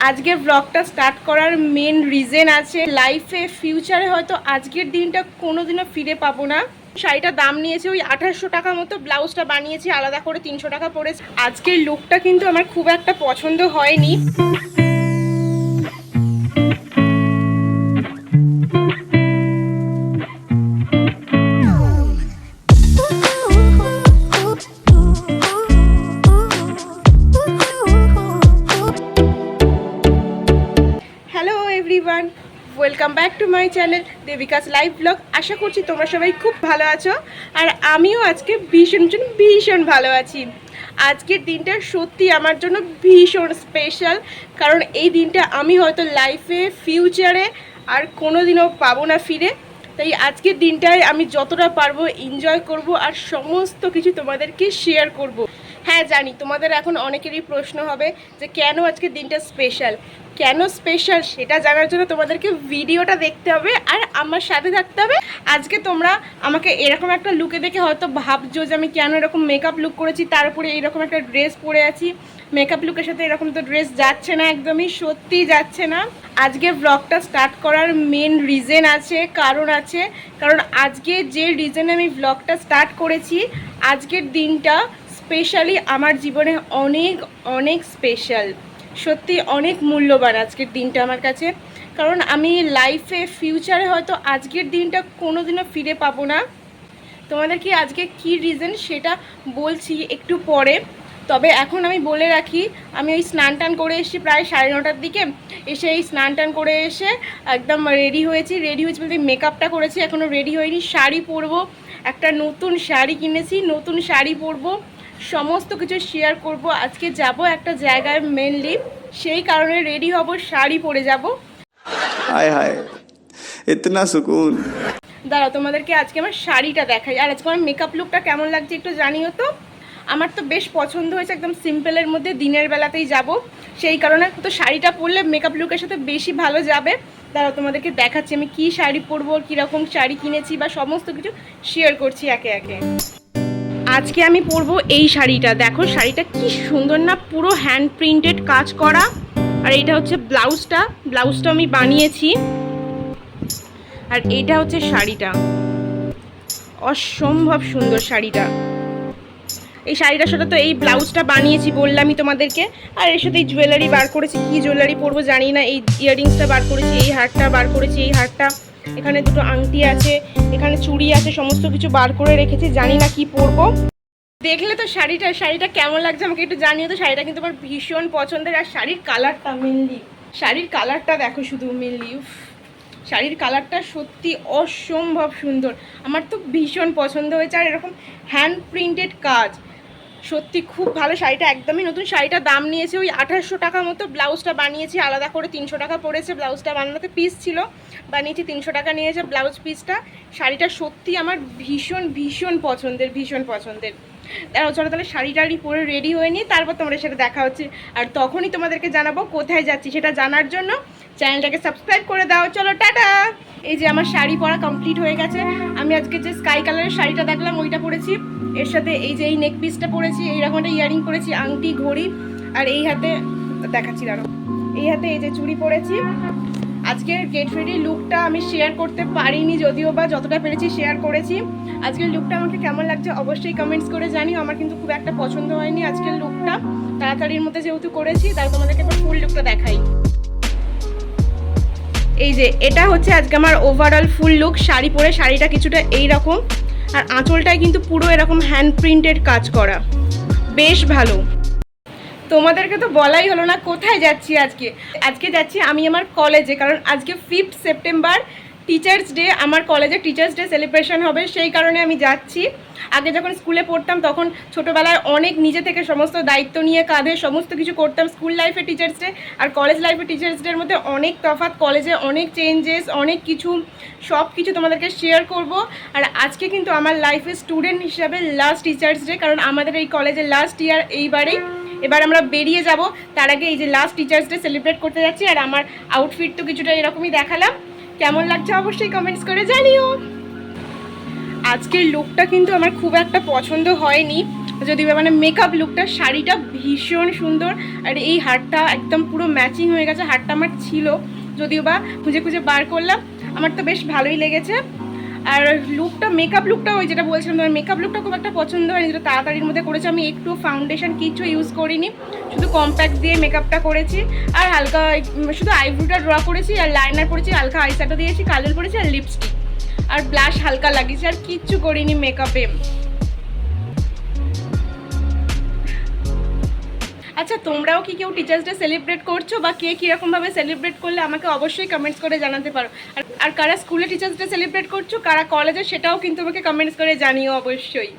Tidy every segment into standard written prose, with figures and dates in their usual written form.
আজকের ব্লগটা স্টার্ট করার মেন রিজন আছে, লাইফে ফিউচারে হয়তো আজকের দিনটা কোনোদিনও ফিরে পাবো না। শাড়িটার দাম নিয়েছে ওই 2800 টাকা মতো, ব্লাউজটা বানিয়েছি আলাদা করে 300 টাকা পড়েছে। আজকের লুকটা কিন্তু আমার খুব একটা পছন্দ হয়নি। Welcome back to my channel Devika's live blog. আশা করছি তোমরা সবাই খুব ভালো আছো, আর আমিও আজকে ভীষণ ভালো আছি। আজকের দিনটা সত্যি আমার জন্য ভীষণ স্পেশাল, কারণ এই দিনটা আমি হয়তো লাইফে ফিউচারে আর কোনোদিনও পাবো না ফিরে। তাই আজকের দিনটায় আমি যতটা পারবো এনজয় করব আর সমস্ত কিছু তোমাদেরকে শেয়ার করব। হ্যাঁ জানি তোমাদের এখন অনেকেরই প্রশ্ন হবে যে কেন আজকের দিনটা স্পেশাল। কেন স্পেশাল সেটা জানার জন্য তোমাদেরকে ভিডিওটা দেখতে হবে আর আমার সাথে থাকতে হবে। আজকে তোমরা আমাকে এরকম একটা লুকে দেখে হয়তো ভাবছো যে আমি কেন এরকম মেকআপ লুক করেছি, তার উপরে এইরকম একটা ড্রেস পরে আছি। মেকআপ লুকের সাথে এরকম তো ড্রেস যাচ্ছে না, একদমই সত্যিই যাচ্ছে না। আজকে ব্লগটা স্টার্ট করার মেন রিজন আছে, কারণ আছে। কারণ আজকে যে রিজনে আমি ব্লগটা স্টার্ট করেছি, আজকের দিনটা স্পেশালি আমার জীবনে অনেক অনেক স্পেশাল, সত্যি অনেক মূল্যবান আজকের দিনটা আমার কাছে। কারণ আমি লাইফে ফিউচারে হয়তো আজকের দিনটা কোনোদিনও ফিরে পাবো না। তোমাদেরকে আজকে কি রিজন সেটা বলছি একটু পরে। তবে এখন আমি বলে রাখি, আমি ওই স্নান টান করে এসেছি প্রায় 9:30টার দিকে। এসে এই স্নান টান করে এসে একদম রেডি হয়েছি বলতে মেকআপটা করেছি, এখনও রেডি হয়নি। শাড়ি পরবো, একটা নতুন শাড়ি কিনেছি, নতুন শাড়ি পরবো, সমস্ত কিছু শেয়ার করব। আজকে যাব একটা জায়গায় মেনলি, সেই কারণে রেডি হব, শাড়ি পরে যাব। হায় হায় ইতনা সুকুন। দাঁড়াও তোমাদেরকে আজকে আমার শাড়িটা দেখাই, আর আজকে আমার মেকআপ লুকটা কেমন লাগছে একটু জানিও তো। আমার তো বেশ পছন্দ হয়েছে, একদম সিম্পলের মধ্যে দিনের বেলাতেই যাব, সেই কারণে তো শাড়িটা পরলে মেকআপ লুকের সাথে বেশি ভালো যাবে। দাঁড়াও তোমাদেরকে দেখাচ্ছি আমি কি শাড়ি পরবো, কীরকম শাড়ি কিনেছি বা সমস্ত কিছু শেয়ার করছি একে একে। আজকে আমি পরবো এই শাড়িটা, দেখো শাড়িটা কি সুন্দর না, পুরো হ্যান্ড প্রিন্টেড কাজ করা। আর এইটা হচ্ছে ব্লাউজটা আমি বানিয়েছি। আর এইটা হচ্ছে শাড়িটা, অসম্ভব সুন্দর শাড়িটা। এই শাড়িটার সাথে তো এই ব্লাউজটা বানিয়েছি বললামই তোমাদেরকে। আর এর সাথে এই জুয়েলারি বার করেছি, কি জুয়েলারি পরবো জানি না। এই ইয়াররিংসটা বার করেছি, এই হারটা বার করেছি, এই হারটা, এখানে দুটো আংটি আছে, এখানে চুড়ি আছে, সমস্ত কিছু বার করে রেখেছি, জানি না কি পরবো। দেখলে তো শাড়িটা কেমন লাগছে আমাকে একটু জানিও তো। শাড়িটা কিন্তু আমার ভীষণ পছন্দের। আর শাড়ির কালারটা দেখো শুধু মেনলি, শাড়ির কালারটা সত্যি অসম্ভব সুন্দর, আমার তো ভীষণ পছন্দ হয়েছে। আর এরকম হ্যান্ড প্রিন্টেড কাজ সত্যি খুব ভালো। শাড়িটা একদমই নতুন, শাড়িটার দাম নিয়েছে ওই 2800 টাকা মতো, ব্লাউজটা বানিয়েছি আলাদা করে 300 টাকা পড়েছে। ব্লাউজটা বানানোতে পিস ছিল, বানিয়েছি 300 টাকা নিয়েছে ব্লাউজ পিসটা। শাড়িটা সত্যি আমার ভীষণ পছন্দের। দাঁড়াও চলো তাহলে শাড়ি পরে রেডি হয়ে নিই, তারপর তোমাদের সাথে দেখা হচ্ছে। আর তখনই তোমাদেরকে জানাবো কোথায় যাচ্ছি, সেটা জানার জন্য চ্যানেলটাকে সাবস্ক্রাইব করে দাও। চলো টাটা। এই যে আমার শাড়ি পরা কমপ্লিট হয়ে গেছে। আমি আজকে যে স্কাই কালারের শাড়িটা দেখলাম ওইটা পরেছি, এর সাথে এই যে এই নেক পিসটা পরেছি, এইরকম একটা ইয়ারিং পরেছি, আংটি, ঘড়ি, আর এই হাতে দেখাচ্ছি দাঁড়ো, এই হাতে এই যে চুড়ি পরেছি। আজকের গেট রেডি লুকটা আমি শেয়ার করতে পারিনি, যদিও বা যতটা পেরেছি শেয়ার করেছি। আজকের লুকটা আমাকে কেমন লাগছে অবশ্যই কমেন্টস করে জানিও। আমার কিন্তু খুব একটা পছন্দ হয়নি আজকের লুকটা, তাড়াতাড়ির মধ্যে যেহেতু করেছি, তাই তোমাদেরকে একবার ফুল লুকটা দেখাই। এই যে এটা হচ্ছে আজকে আমার ওভারঅল ফুল লুক, শাড়ি পরে। শাড়িটা কিছুটা এইরকম, আর আঁচলটায় কিন্তু পুরো এরকম হ্যান্ড প্রিন্টেড কাজ করা, বেশ ভালো। তোমাদেরকে তো বলাই হলো না কোথায় যাচ্ছি আজকে যাচ্ছি আমি আমার কলেজে, কারণ আজকে 5th সেপ্টেম্বর টিচার্স ডে, আমার কলেজে টিচার্স ডে সেলিব্রেশন হবে, সেই কারণে আমি যাচ্ছি। আগে যখন স্কুলে পড়তাম তখন ছোটোবেলায় অনেক নিজে থেকে সমস্ত দায়িত্ব নিয়ে কাঁধে সমস্ত কিছু করতাম। স্কুল লাইফে টিচার্স ডে আর কলেজ লাইফে টিচার্স ডের মধ্যে অনেক তফাৎ, কলেজে অনেক চেঞ্জেস, অনেক কিছু, সব কিছু তোমাদেরকে শেয়ার করব। আর আজকে কিন্তু আমার লাইফে স্টুডেন্ট হিসাবে লাস্ট টিচার্স ডে, কারণ আমাদের এই কলেজের লাস্ট ইয়ার এইবারেই। এবার আমরা বেরিয়ে যাব, তার আগে এই যে লাস্ট টিচার্স ডে সেলিব্রেট করতে যাচ্ছি। আর আমার আউটফিট তো কিছুটা এরকমই দেখালাম, কেমন লাগছে অবশ্যই কমেন্টস করে জানিও। আজকের লুকটা কিন্তু আমার খুব একটা পছন্দ হয়নি, যদি মানে মেকআপ লুকটা, শাড়িটা ভীষণ সুন্দর। আর এই হারটা একদম পুরো ম্যাচিং হয়ে গেছে। হারটা আমার ছিল, যদিও বা খুঁজে খুঁজে বার করলাম, আমার তো বেশ ভালোই লেগেছে। আর লুকটা, মেকআপ লুকটা ওই যেটা বলছিলাম তোমার, মেকআপ লুকটা খুব একটা পছন্দ হয়নি, যেটা তাড়াতাড়ির মধ্যে করেছি আমি। একটু ফাউন্ডেশন কিছু ইউজ করিনি, শুধু কম্প্যাক্ট দিয়ে মেকআপটা করেছি। আর হালকা শুধু আইব্রোটা ড্র করেছি, আর লাইনার করেছি, হালকা আইশ্যাডো দিয়েছি, কাজল করেছি, আর লিপস্টিক আর ব্লাশ হালকা লাগিয়েছি, আর কিচ্ছু করিনি মেকআপে। আচ্ছা, তোমরাও কি কেউ টিচার্স ডে সেলিব্রেট করছো, বা কে কীরকমভাবে সেলিব্রেট করলে আমাকে অবশ্যই কমেন্টস করে জানাতে পারো। আর কারা স্কুলে টিচার্স ডে সেলিব্রেট করছো, কারা কলেজে, সেটাও কিন্তু আমাকে কমেন্টস করে জানিও অবশ্যই।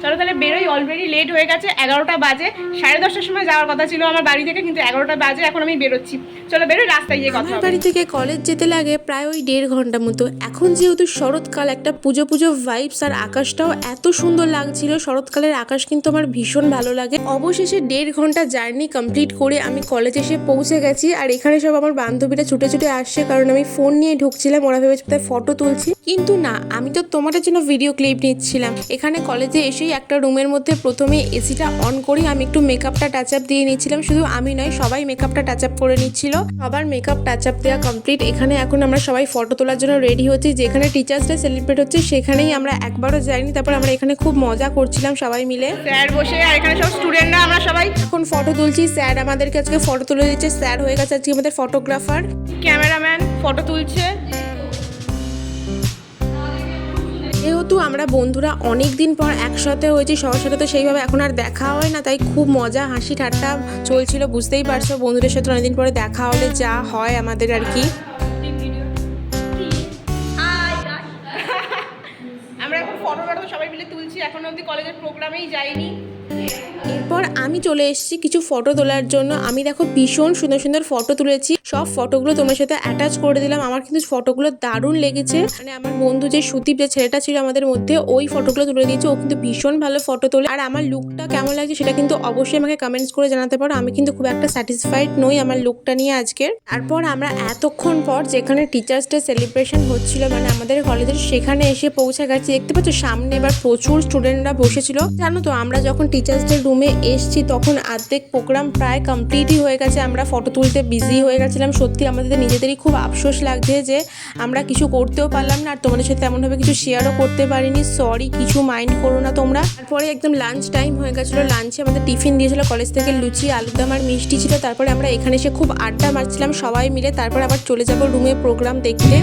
চলো তাহলে বেরোই, অলরেডি লেট হয়ে গেছে, 11টা বাজে। 10:30টার সময় যাওয়ার কথা ছিল আমার বাড়ি থেকে, কিন্তু 11টা বাজে, এখন আমি বেরোচ্ছি। চলো বেরোই, রাস্তায় গিয়ে কথা হবে। বাড়ি থেকে কলেজ যেতে লাগে প্রায় ওই 1.5 ঘন্টা মতো। এখন যেহেতু শরৎকাল, একটা পুজো পুজো ভাইবস, আর আকাশটাও এত সুন্দর লাগছিল। শরৎকালের আকাশ কিন্তু আমার ভীষণ ভালো লাগে। অবশেষে 1.5 ঘন্টা জার্নি কমপ্লিট করে আমি কলেজে এসে পৌঁছে গেছি। আর এখানে সব আমার বান্ধবীরা ছুটে ছুটে আসছে, কারণ আমি ফোন নিয়ে ঢুকছিলাম। ওরা ভেবেছে তাই ফটো তুলছি, কিন্তু না, আমি তো তোমাদের জন্য ভিডিও ক্লিপ নিচ্ছিলাম। এখানে কলেজে এসেই একটা রুমের মধ্যে প্রথমে এসিটা অন করি আমি একটু মেকআপটা টাচ আপ দিয়ে নিচ্ছিলাম। শুধু আমি নয়, সবাই মেকআপটা টাচ আপ করে নিচ্ছিল। সবার মেকআপ টাচ আপ দেওয়া কমপ্লিট। এখানে এখন আমরা সবাই ফটো তোলার জন্য রেডি হচ্ছি। যেখানে টিচার্স ডে সেলিব্রেট হচ্ছে সেখানেই আমরা একবারও যাইনি। তারপর আমরা এখানে খুব মজা করছিলাম সবাই মিলে, স্যার বসে, আর এখানে সব স্টুডেন্টরা, আমরা সবাই এখন ফটো তুলছি। স্যার আমাদেরকে আজকে ফটো তুলে দিচ্ছে। স্যার হয়ে গেছে আজকে আমাদের ফটোগ্রাফার। ক্যামেরাম্যান ফটো তুলছে। যেহেতু আমরা বন্ধুরা অনেক দিন পর একসাথে হয়েছি, সবার সাথে তো সেইভাবে এখন আর দেখা হয় না, তাই খুব মজা হাসি ঠাট্টা চলছিল। বুঝতেই পারছো, বন্ধুদের সাথে অনেকদিন পরে দেখা হলে যা হয় আমাদের আর কি। আমরা এখন ফটো সবাই মিলে তুলছি, এখন অবধি কলেজের প্রোগ্রামেই যাইনি। এরপর আমি চলে এসেছি কিছু ফটো তোলার জন্য। আমি দেখো ভীষণ সুন্দর সুন্দর ফটো তুলেছি। সব ফটোগুলো তোমার সাথে অ্যাটাচ করে দিলাম। আমার কিন্তু ফটোগুলো দারুণ লেগেছে। মানে আমার বন্ধু যে সুদীপ, যে ছেলেটা ছিল আমাদের মধ্যে, ওই ফটোগুলো তুলে দিয়েছে। ও কিন্তু ভীষণ ভালো ফটো তোলে। আর আমার লুকটা কেমন লাগছে সেটা কিন্তু অবশ্যই আমাকে কমেন্টস করে জানাতে পারো। আমি কিন্তু খুব একটা স্যাটিসফাইড নই আমার লুকটা নিয়ে আজকের। তারপর আমরা এতক্ষণ পর যেখানে টিচার্স ডে সেলিব্রেশন হচ্ছিল, মানে আমাদের কলেজের, সেখানে এসে পৌঁছে গেছি। দেখতে পাচ্ছ সামনে এবার প্রচুর স্টুডেন্টরা বসেছিল। জানো তো, আমরা যখন টিচার্স ডে রুমে এসছি তখন অর্ধেক প্রোগ্রাম প্রায় কমপ্লিটই হয়ে গেছে। আমরা ফটো তুলতে বিজি হয়ে গেছিলাম। সত্যি আমাদের নিজেদেরই খুব আফসোস লাগছে যে আমরা কিছু করতেও পারলাম না, আর তোমাদের সাথে তেমনভাবে কিছু শেয়ারও করতে পারিনি। সরি, কিছু মাইন্ড করো না তোমরা। তারপরে একদম লাঞ্চ টাইম হয়ে গেছিলো। লাঞ্চে আমাদের টিফিন দিয়েছিল কলেজ থেকে, লুচি, আলুরদম আর মিষ্টি ছিল। তারপরে আমরা এখানে এসে খুব আড্ডা মারছিলাম সবাই মিলে। তারপর আবার চলে যাবো রুমে প্রোগ্রাম দেখতে।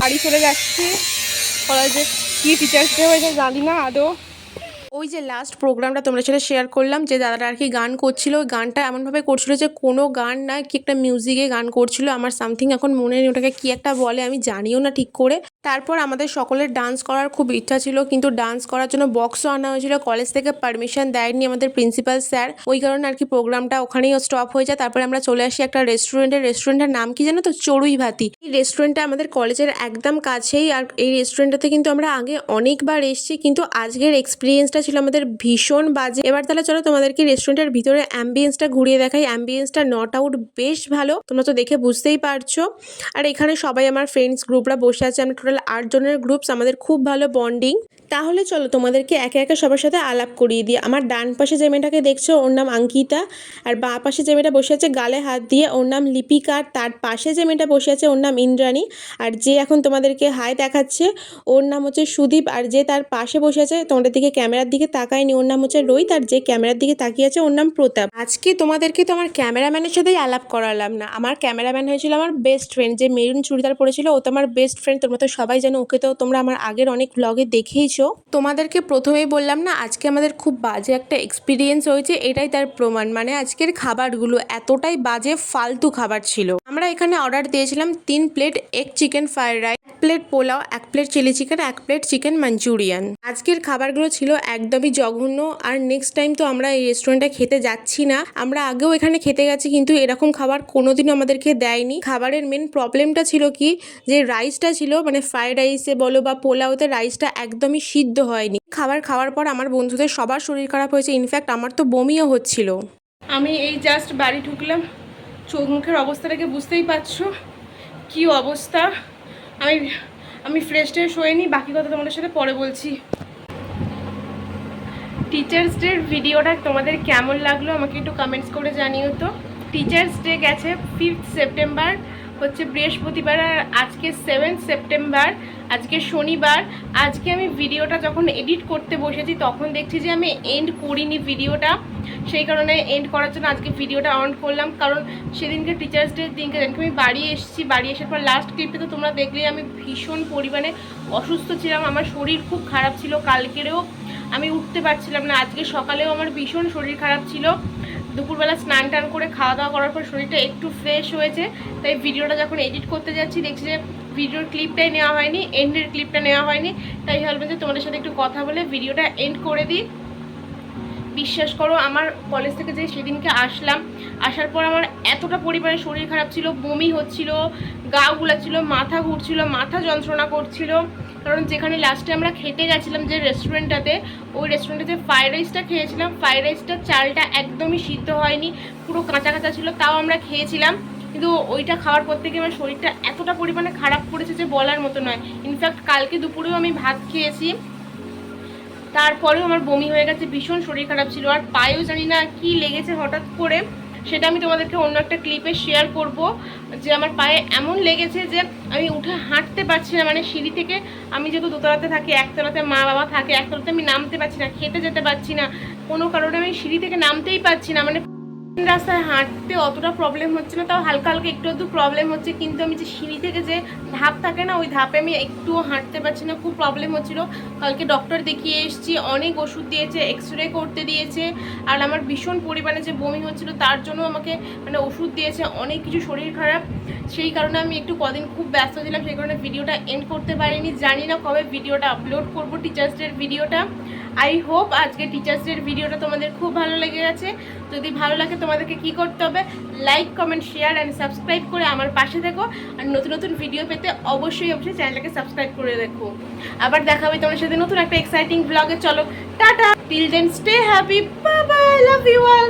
বাড়ি চলে যাচ্ছি। কলেজে কি টিচার্স ডে হয়েছে জানি না আদৌ। ওই যে লাস্ট প্রোগ্রামটা তোমাদের সাথে শেয়ার করলাম, যে দাদাটা আর কি গান করছিল, ওই গানটা এমনভাবে করছিল যে কোনো গান না, কি একটা মিউজিকে গান করছিল। আমার সামথিং এখন মনে নেই ওটাকে কি একটা বলে, আমি জানিও না ঠিক করে। তারপর আমাদের সকলের ডান্স করার খুব ইচ্ছা ছিল, কিন্তু ডান্স করার জন্য বক্সও আনা হয়েছিল। কলেজ থেকে পারমিশন দেয়নি আমাদের প্রিন্সিপাল স্যার, ওই কারণে আর কি প্রোগ্রামটা ওখানেই স্টপ হয়ে যায়। তারপরে আমরা চলে আসি একটা রেস্টুরেন্টের নাম কি জানো তো, চড়ুই ভাতি। এই রেস্টুরেন্টটা আমাদের কলেজের একদম কাছেই। আর এই রেস্টুরেন্টটাতে কিন্তু আমরা আগে অনেকবার এসেছি, কিন্তু আজকের এক্সপিরিয়েন্সটা ছিল আমাদের ভীষণ বাজে। এবার তাহলে চলো তোমাদেরকে রেস্টুরেন্টের ভিতরে অ্যাম্বিয়েন্সটা ঘুরিয়ে দেখাই। অ্যাম্বিয়েন্সটা নট আউট বেশ ভালো, তোমরা তো দেখে বুঝতেই পারছো। আর এখানে সবাই আমার ফ্রেন্ডস গ্রুপরা বসে আছে। আমরা টোটাল 8 জনের গ্রুপস, আমাদের খুব ভালো বন্ডিং। তাহলে চলো তোমাদেরকে একে একে সবার সাথে আলাপ করিয়ে দিই। আমার ডান পাশে যে মেয়েটাকে দেখছো ওর নাম অঙ্কিতা, আর বাঁ পাশে যে মেয়েটা বসে আছে গালে হাত দিয়ে ওর নাম লিপিকা, আর তার পাশে যে মেয়েটা বসে আছে ওর নাম ইন্দ্রাণী, আর যে এখন তোমাদেরকে হাই দেখাচ্ছে ওর নাম হচ্ছে সুদীপ, আর যে তার পাশে বসে আছে তোমাদের দিকে ক্যামেরার দিকে তাকায়নি ওর নাম হচ্ছে রোহিত, আর যে ক্যামেরার দিকে তাকিয়ে আছে ওর নাম প্রতাপ। আজকে তোমাদেরকে তো আমার ক্যামেরাম্যানের সাথেই আলাপ করালাম না। আমার ক্যামেরাম্যান হয়েছিল আমার বেস্ট ফ্রেন্ড, যে মেরুন চুড়িদার পরেছিল, ও তো আমার বেস্ট ফ্রেন্ড। তোমরা তো সবাই জানো, ওকে তো তোমরা আমার আগের অনেক ব্লগে দেখেইছো। তোমাদেরকে প্রথমেই বললাম না আজকে আমাদের খুব বাজে একটা এক্সপিরিয়েন্স হয়েছে, এটাই তার প্রমাণ। মানে আজকের খাবারগুলো এতটাই বাজে, ফালতু খাবার ছিল। আমরা এখানে অর্ডার দিয়েছিলাম 3 plate egg chicken fried rice, plate পোলাও, 1 plate chilli chicken, 1 plate chicken Manchurian. আজকের খাবারগুলো ছিল একদমই জঘন্য। আর নেক্সট টাইম তো আমরা এই রেস্টুরেন্টে খেতে যাচ্ছি না। আমরা আগেও এখানে খেতে গেছি কিন্তু এরকম খাবার কোনোদিনও আমাদেরকে দেয়নি। খাবারের মেন প্রবলেমটা ছিল কি, যে রাইসটা ছিল মানে ফ্রাইড রাইসে বলো বা পোলাওতে রাইসটা একদমই সিদ্ধ হয়নি। খাবার খাওয়ার পর আমার বন্ধুদের সবার শরীর খারাপ হয়েছে, ইনফ্যাক্ট আমার তো বমিও হচ্ছিল। আমি এই জাস্ট বাড়ি ঢুকলাম, চোখ মুখের অবস্থাটাকে বুঝতেই পারছো কি অবস্থা। আমি ফ্রেশ ট্রেশ হইনি, বাকি কথা তোমাদের সাথে পরে বলছি। টিচার্স ডের ভিডিওটা তোমাদের কেমন লাগলো আমাকে একটু কমেন্টস করে জানিও তো। টিচার্স ডে গেছে 5 সেপ্টেম্বর, হচ্ছে বৃহস্পতিবার, আর আজকে 7 সেপ্টেম্বর, আজকে শনিবার। আজকে আমি ভিডিওটা যখন এডিট করতে বসেছি তখন দেখছি যে আমি এন্ড করিনি ভিডিওটা, সেই কারণে এন্ড করার জন্য আজকে ভিডিওটা অন করলাম। কারণ সেদিনকে টিচার্স ডের দিনকে যেদিনকে আমি বাড়ি এসেছি, বাড়ি আসার পর লাস্ট ক্লিপে তো তোমরা দেখলেই আমি ভীষণ পরিমাণে অসুস্থ ছিলাম, আমার শরীর খুব খারাপ ছিল। কালকেরেও আমি উঠতে পারছিলাম না, আজকে সকালেও আমার ভীষণ শরীর খারাপ ছিল। দুপুরবেলা স্নান টান করে খাওয়া দাওয়া করার পর শরীরটা একটু ফ্রেশ হয়েছে, তাই ভিডিওটা যখন এডিট করতে যাচ্ছি দেখছি যে ভিডিওর ক্লিপটাই নেওয়া হয়নি, এন্ডের ক্লিপটা নেওয়া হয়নি। তাই ভাবলাম যে তোমাদের সাথে একটু কথা বলে ভিডিওটা এন্ড করে দিই। বিশ্বাস করো, আমার কলেজ থেকে যে সেদিনকে আসলাম, আসার পর আমার এতটা পরিমাণে শরীর খারাপ ছিল, বমি হচ্ছিল, গা গুলাচ্ছিল, মাথা ঘুরছিল, মাথা যন্ত্রণা করছিল। কারণ যেখানে লাস্টে আমরা খেতে গেছিলাম যে রেস্টুরেন্টটাতে, ওই রেস্টুরেন্টে যে ফ্রাইড রাইসটা খেয়েছিলাম, ফ্রাইড রাইসটার চালটা একদমই সিদ্ধ হয়নি, পুরো কাঁচা কাঁচা ছিল, তাও আমরা খেয়েছিলাম। কিন্তু ওইটা খাওয়ার পর থেকে আমার শরীরটা এতটা পরিমাণে খারাপ করেছে যে বলার মতো নয়। ইনফ্যাক্ট কালকে দুপুরেও আমি ভাত খেয়েছি, তারপরেও আমার বমি হয়ে গেছে, ভীষণ শরীর খারাপ ছিল। আর পায়েও জানি না কি লেগেছে হঠাৎ করে, সেটা আমি তোমাদেরকে অন্য একটা ক্লিপে শেয়ার করব। যে আমার পায়ে এমন লেগেছে যে আমি উঠে হাঁটতে পারছি না, মানে সিঁড়ি থেকে, আমি যেহেতু দোতলাতে থাকি, একতলাতে মা বাবা থাকে, একতলাতে আমি নামতে পারছি না, খেতে যেতে পারছি না, কোনো কারণে আমি সিঁড়ি থেকে নামতেই পারছি না। মানে রাস্তায় হাঁটতে অতটা প্রবলেম হচ্ছে না, তাও হালকা হালকা একটু একটু প্রবলেম হচ্ছে, কিন্তু আমি যে সিঁড়ি থেকে যে ধাপ থাকে না, ওই ধাপে আমি একটুও হাঁটতে পারছি না, খুব প্রবলেম হচ্ছিল। কালকে ডক্টর দেখিয়ে এসেছি, অনেক ওষুধ দিয়েছে, এক্সরে করতে দিয়েছে। আর আমার ভীষণ পরিমাণে যে বমি হচ্ছিল তার জন্য আমাকে মানে ওষুধ দিয়েছে, অনেক কিছু, শরীর খারাপ। সেই কারণে আমি একটু কদিন খুব ব্যস্ত ছিলাম, সেই কারণে ভিডিওটা এন্ড করতে পারিনি। জানি না কবে ভিডিওটা আপলোড করব, টিচার্স ডের ভিডিওটা। আই হোপ আজকে টিচার্স ডের ভিডিওটা তোমাদের খুব ভালো লেগে গেছে। যদি ভালো লাগে তোমাদেরকে কি করতে হবে, like comment share and subscribe করে আমার পাশে থেকো। আর নতুন নতুন ভিডিও পেতে অবশ্যই চ্যানেলটাকে সাবস্ক্রাইব করে দেখো। আবার দেখা হবে তোমার সাথে নতুন একটা এক্সাইটিং ব্লগে। চলো tata, till then stay happy, bye bye, love you all.